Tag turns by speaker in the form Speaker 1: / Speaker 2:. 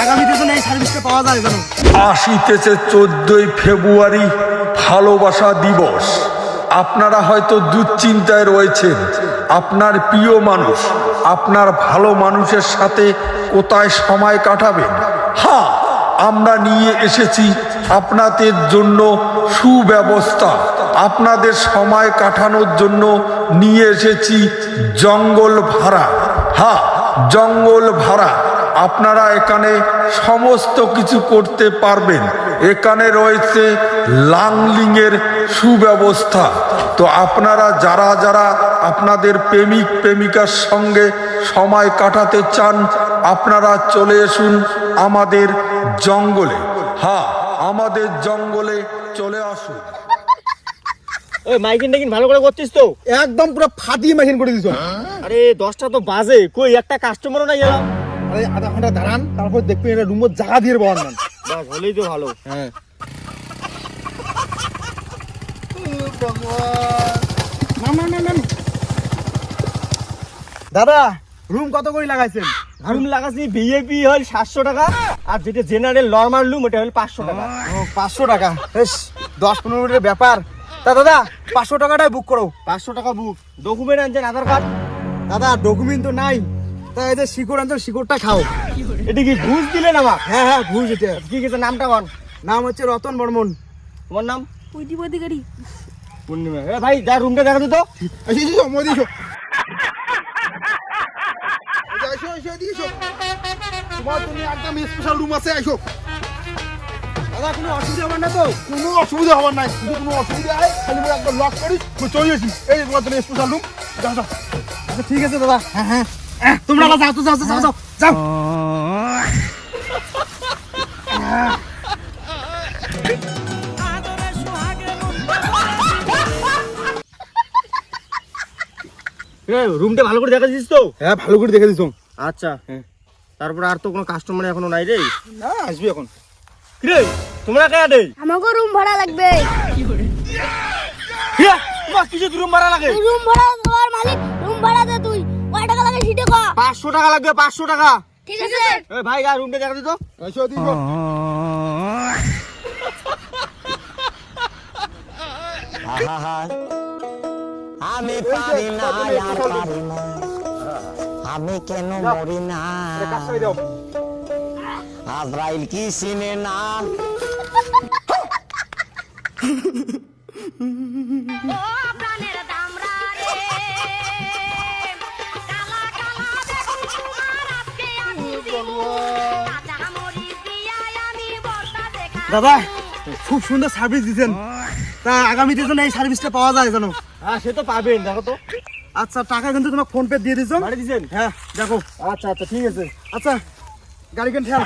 Speaker 1: আগামীতে যেন এই সার্ভিসটা পাওয়া যায় যেন।
Speaker 2: আসিতেছে 14ই ফেব্রুয়ারি ভালোবাসা দিবস। আপনারা হয়তো দুশ্চিন্তায় রয়েছেন, আপনার প্রিয় মানুষ, আপনার ভালো মানুষের সাথে কোথায় সময় কাটাবেন। হ্যাঁ, আমরা নিয়ে এসেছি আপনাদের জন্য সুব্যবস্থা। আপনাদের সময় কাটানোর জন্য নিয়ে এসেছি জঙ্গল ভাড়া। হ্যাঁ, জঙ্গল ভাড়া। আপনারা এখানে সমস্ত কিছু করতে পারবেন। এখানে রয়েছে লাংলিংয়ের সুব্যবস্থা। তো আপনারা যারা যারা আপনাদের প্রেমিক প্রেমিকার সঙ্গে সময় কাটাতে চান, আপনারা চলে আসুন আমাদের জঙ্গলে। হ্যাঁ, আমাদের জঙ্গলে চলে আসুন।
Speaker 3: ওই মাইকিন টাইকিন ভালো করে করছিস তো?
Speaker 1: একদম পুরো ফাটিয়ে মেশিন করে দিছো।
Speaker 3: আরে 10টা তো বাজে, কই একটা কাস্টমারও নাই এলাম।
Speaker 1: আরে আধা ঘন্টা দাঁড়ান, তারপর দেখবেন এটা রুমত জায়গা দিয়ে বহান না।
Speaker 3: বাস হলেই তো ভালো।
Speaker 1: হ্যাঁ দাদা, রুম কত করে লাগাইছেন?
Speaker 3: রুম লাগাছি ভিআইপি হল 700 টাকা, আর যেটা জেনারেল নরমাল রুম ওটা হল 500 টাকা।
Speaker 1: ও 500 টাকা, বেশ 10-15 মিনিটের ব্যাপার। তা দাদা 500 টাকাটাই বুক করো।
Speaker 3: 500 টাকা বুক। ডকুমেন্ট আনছেন? আধার কার্ড?
Speaker 1: দাদা ডকুমেন্ট তো নাই, তা এই যে শিকড় আনছেন, শিকড়টা খাও।
Speaker 3: এটা কি ঘুষ দিলেন আমার?
Speaker 1: হ্যাঁ হ্যাঁ ঘুষ এটা।
Speaker 3: কি কিছু নামটা কোন?
Speaker 1: নাম হচ্ছে রতন বর্মন।
Speaker 3: তোমার নাম?
Speaker 4: প্রদীপ অধিকারী।
Speaker 3: পূর্ণিমা। এ ভাই যা রুমটা দেখা দিত।
Speaker 1: তোমার জন্য একদম স্পেশাল রুম আছে, আইসো। দাদা কোনো অসুবিধা হবে না তো? কোনো অসুবিধা হবে না, যদি কোনো অসুবিধা হয় খালি বলে একবার লক করিস, চলে আসি। এই তোমার জন্য স্পেশাল রুম। যাও যাও। আচ্ছা ঠিক আছে দাদা। হ্যাঁ হ্যাঁ, তোমরা যাও তো, যাও যাও যাও যাও।
Speaker 3: রুমটা ভালো করে দেখা দিছিস তো?
Speaker 1: হ্যাঁ ভালো করে দেখে দিছো।
Speaker 3: আচ্ছা, তারপর আর তো কোনো কাস্টমার এখনো নাই রে।
Speaker 1: না আসবি এখন।
Speaker 3: কি রে তোমরা কে আডে?
Speaker 4: আমাকে রুম ভাড়া লাগবে।
Speaker 3: তোমার কিছু রুম ভাড়া লাগে?
Speaker 4: রুম ভাড়া তোমার মালিক, রুম ভাড়া দে তুই। কয় টাকা লাগে সেটা কো।
Speaker 3: 500 টাকা লাগবে, 500 টাকা।
Speaker 4: ঠিক আছে।
Speaker 3: এ ভাই যা রুমটা দেখা দিত।
Speaker 1: আইসো দিছো।
Speaker 5: আমি পারি না, আর পারি না, আমি কেন মরি না, আজরাইল কি চিনে না।
Speaker 1: দাদা খুব সুন্দর সার্ভিস দিচ্ছেন, তা আগামীতে যেন এই সার্ভিসটা পাওয়া যায় জানো।
Speaker 3: হ্যাঁ সে তো পাবেন, দেখো তো।
Speaker 1: আচ্ছা টাকা কিন্তু তোমার ফোন পে দিয়ে দিছো।
Speaker 3: বাড়ি দিছেন?
Speaker 1: হ্যাঁ দেখো।
Speaker 3: আচ্ছা আচ্ছা ঠিক আছে।
Speaker 1: আচ্ছা গাড়ি কেন ঠেল।